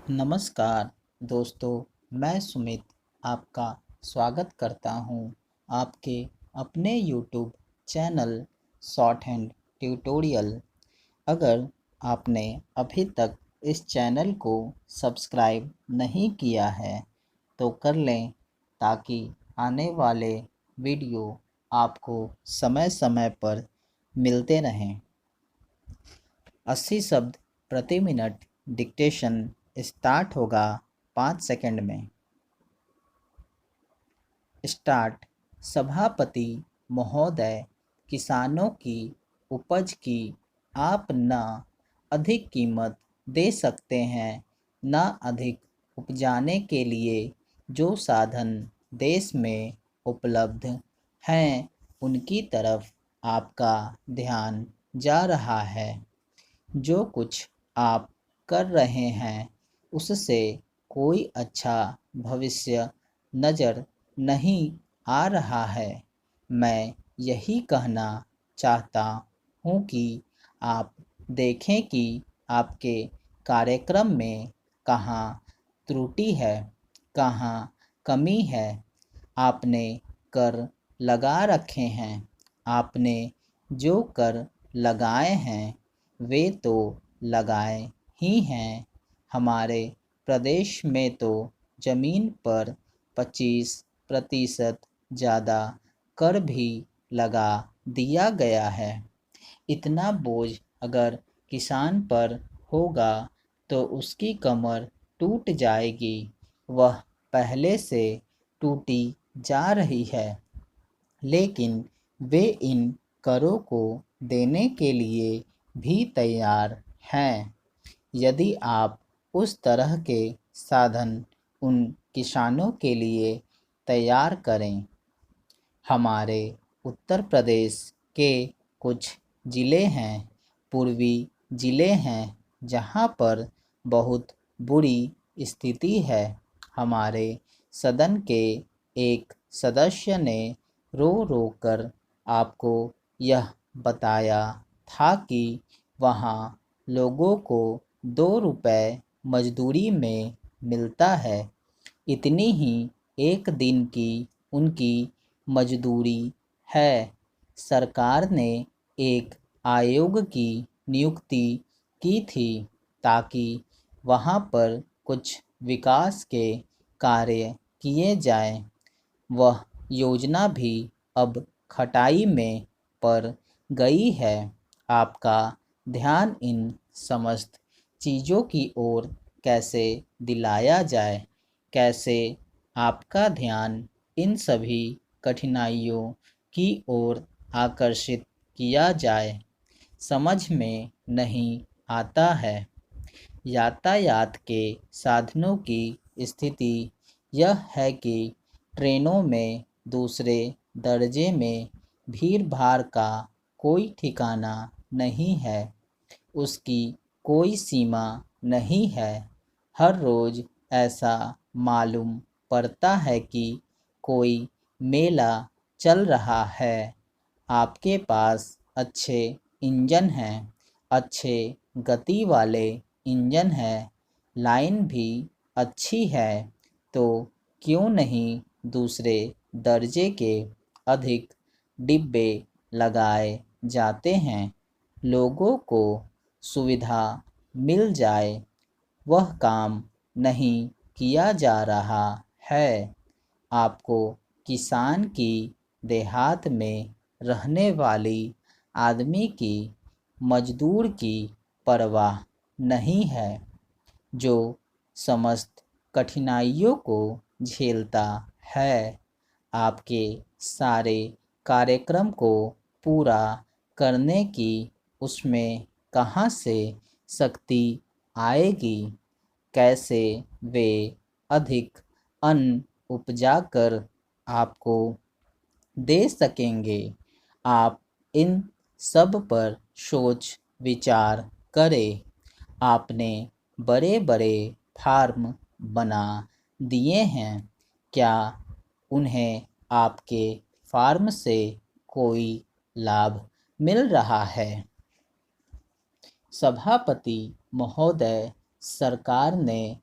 नमस्कार दोस्तों, मैं सुमित आपका स्वागत करता हूं आपके अपने YouTube channel short hand tutorial. अगर आपने अभी तक इस चैनल को सब्सक्राइब नहीं किया है तो कर लें ताकि आने वाले वीडियो आपको समय समय पर मिलते रहें। 80 शब्द प्रति मिनट डिक्टेशन स्टार्ट होगा 5 सेकंड में। स्टार्ट। सभापति महोदय, किसानों की उपज की आप न अधिक कीमत दे सकते हैं, न अधिक उपजाने के लिए जो साधन देश में उपलब्ध हैं उनकी तरफ आपका ध्यान जा रहा है। जो कुछ आप कर रहे हैं उससे कोई अच्छा भविष्य नज़र नहीं आ रहा है। मैं यही कहना चाहता हूँ कि आप देखें कि आपके कार्यक्रम में कहाँ त्रुटि है, कहाँ कमी है। आपने कर लगा रखे हैं, आपने जो कर लगाए हैं वे तो लगाए ही हैं। हमारे प्रदेश में तो ज़मीन पर 25% ज़्यादा कर भी लगा दिया गया है। इतना बोझ अगर किसान पर होगा तो उसकी कमर टूट जाएगी। वह पहले से टूटी जा रही है, लेकिन वे इन करों को देने के लिए भी तैयार हैं। यदि आप उस तरह के साधन उन किसानों के लिए तैयार करें। हमारे उत्तर प्रदेश के कुछ ज़िले हैं, पूर्वी ज़िले हैं, जहाँ पर बहुत बुरी स्थिति है। हमारे सदन के एक सदस्य ने रो रो कर आपको यह बताया था कि वहाँ लोगों को 2 रुपए मजदूरी में मिलता है। इतनी ही एक दिन की उनकी मजदूरी है। सरकार ने एक आयोग की नियुक्ति की थी ताकि वहाँ पर कुछ विकास के कार्य किए जाएं। वह योजना भी अब खटाई में पड़ गई है। आपका ध्यान इन समस्त चीज़ों की ओर कैसे दिलाया जाए, कैसे आपका ध्यान इन सभी कठिनाइयों की ओर आकर्षित किया जाए, समझ में नहीं आता है। यातायात के साधनों की स्थिति यह है कि ट्रेनों में दूसरे दर्जे में भीड़ भाड़ का कोई ठिकाना नहीं है, उसकी कोई सीमा नहीं है। हर रोज़ ऐसा मालूम पड़ता है कि कोई मेला चल रहा है। आपके पास अच्छे इंजन हैं, अच्छे गति वाले इंजन हैं, लाइन भी अच्छी है, तो क्यों नहीं दूसरे दर्जे के अधिक डिब्बे लगाए जाते हैं। लोगों को सुविधा मिल जाए, वह काम नहीं किया जा रहा है। आपको किसान की देहात में रहने वाली आदमी की मजदूर की परवाह नहीं है, जो समस्त कठिनाइयों को झेलता है। आपके सारे कार्यक्रम को पूरा करने की उसमें कहाँ से शक्ति आएगी, कैसे वे अधिक अन्न उपजा कर आपको दे सकेंगे। आप इन सब पर सोच विचार करें। आपने बड़े बड़े फार्म बना दिए हैं, क्या उन्हें आपके फार्म से कोई लाभ मिल रहा है? सभापति महोदय, सरकार ने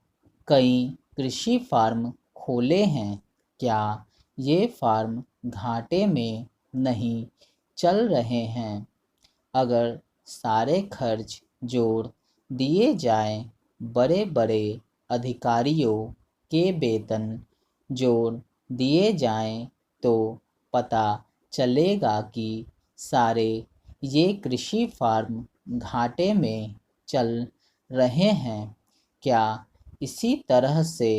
कई कृषि फार्म खोले हैं। क्या ये फार्म घाटे में नहीं चल रहे हैं? अगर सारे खर्च जोड़ दिए जाएं, बड़े बड़े अधिकारियों के वेतन जोड़ दिए जाएं, तो पता चलेगा कि सारे ये कृषि फार्म घाटे में चल रहे हैं। क्या इसी तरह से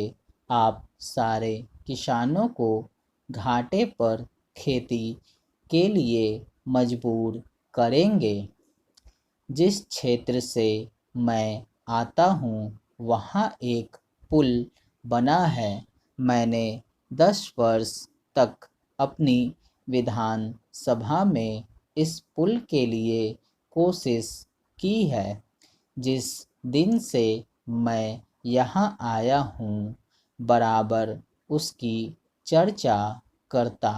आप सारे किसानों को घाटे पर खेती के लिए मजबूर करेंगे? जिस क्षेत्र से मैं आता हूँ वहाँ एक पुल बना है। मैंने 10 वर्ष तक अपनी विधान सभा में इस पुल के लिए कोशिश की है। जिस दिन से मैं यहाँ आया हूँ बराबर उसकी चर्चा करता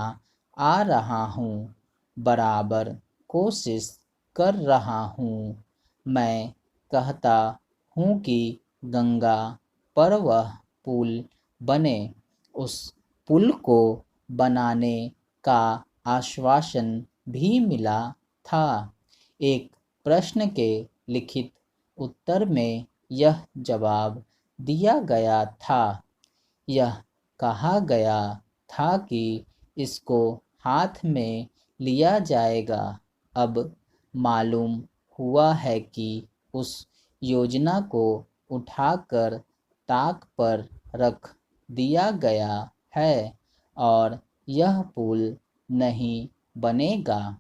आ रहा हूँ, बराबर कोशिश कर रहा हूँ। मैं कहता हूँ कि गंगा पर वह पुल बने। उस पुल को बनाने का आश्वासन भी मिला था। एक प्रश्न के लिखित उत्तर में यह जवाब दिया गया था। यह कहा गया था कि इसको हाथ में लिया जाएगा। अब मालूम हुआ है कि उस योजना को उठाकर ताक पर रख दिया गया है और यह पुल नहीं बनेगा।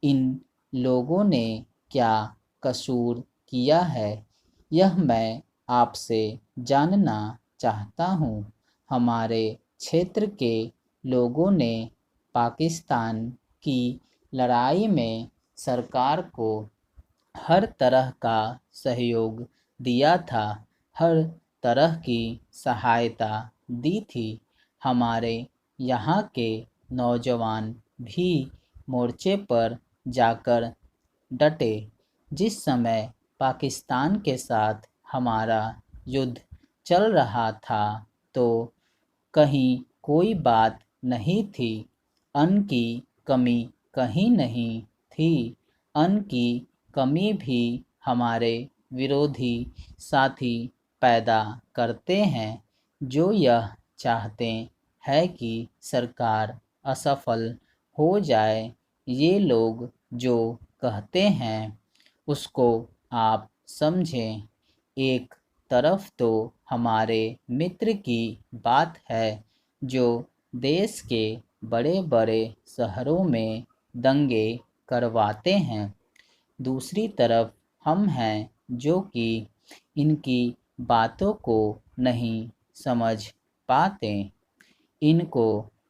इन लोगों ने क्या कसूर किया है, यह मैं आपसे जानना चाहता हूँ। हमारे क्षेत्र के लोगों ने पाकिस्तान की लड़ाई में सरकार को हर तरह का सहयोग दिया था, हर तरह की सहायता दी थी। हमारे यहाँ के नौजवान भी मोर्चे पर जाकर डटे। जिस समय पाकिस्तान के साथ हमारा युद्ध चल रहा था तो कहीं कोई बात नहीं थी, अन्न की कमी कहीं नहीं थी। अन्न की कमी भी हमारे विरोधी साथी पैदा करते हैं, जो यह चाहते हैं कि सरकार असफल हो जाए। ये लोग जो कहते हैं उसको आप समझें। एक तरफ तो हमारे मित्र की बात है जो देश के बड़े बड़े शहरों में दंगे करवाते हैं, दूसरी तरफ हम हैं जो कि इनकी बातों को नहीं समझ पाते। इनको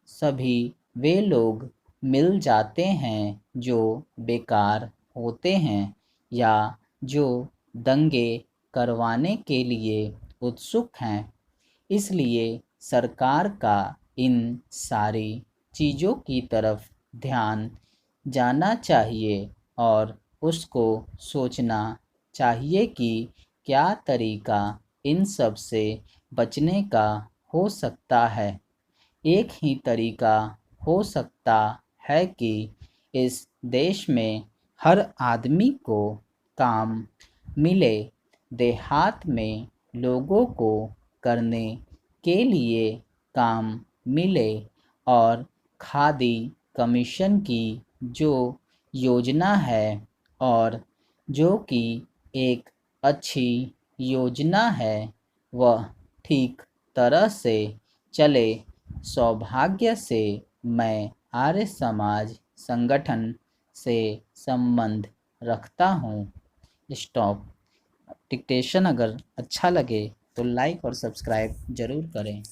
सभी वे लोग मिल जाते हैं जो बेकार होते हैं या जो दंगे करवाने के लिए उत्सुक हैं। इसलिए सरकार का इन सारी चीज़ों की तरफ ध्यान जाना चाहिए और उसको सोचना चाहिए कि क्या तरीका इन सब से बचने का हो सकता है। एक ही तरीका हो सकता है कि इस देश में हर आदमी को काम मिले, देहात में लोगों को करने के लिए काम मिले और खादी कमीशन की जो योजना है और जो कि एक अच्छी योजना है वह ठीक तरह से चले। सौभाग्य से मैं आर्य समाज संगठन से संबंध रखता हूँ। स्टॉप। डिक्टेशन अगर अच्छा लगे तो लाइक और सब्सक्राइब ज़रूर करें।